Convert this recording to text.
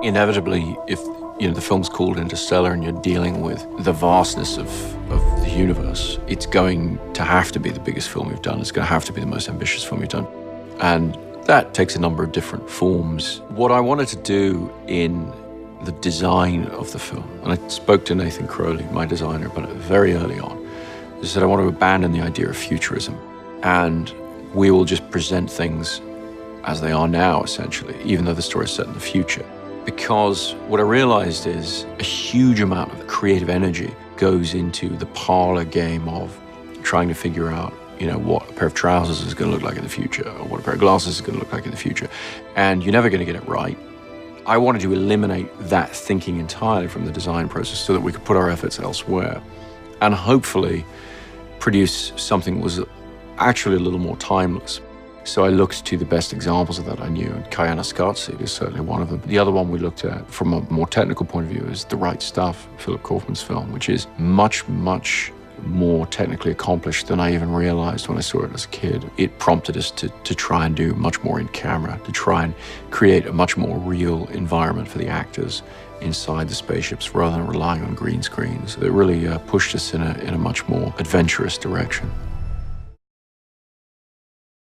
Inevitably, if the film's called Interstellar and you're dealing with the vastness of the universe, it's going to have to be the biggest film we've done. It's going to have to be the most ambitious film we've done. And that takes a number of different forms. What I wanted to do in the design of the film, and I spoke to Nathan Crowley, my designer, about it very early on, is that I want to abandon the idea of futurism. And we will just present things as they are now, essentially, even though the story is set in the future. Because what I realized is a huge amount of creative energy goes into the parlor game of trying to figure out, what a pair of trousers is going to look like in the future, or what a pair of glasses is going to look like in the future. And you're never going to get it right. I wanted to eliminate that thinking entirely from the design process so that we could put our efforts elsewhere and hopefully produce something that was actually a little more timeless. So I looked to the best examples of that I knew, and Caine and MacKenzie is certainly one of them. The other one we looked at from a more technical point of view is The Right Stuff, Philip Kaufman's film, which is much, much more technically accomplished than I even realized when I saw it as a kid. It prompted us to try and do much more in camera, to try and create a much more real environment for the actors inside the spaceships rather than relying on green screens. It really pushed us in a much more adventurous direction.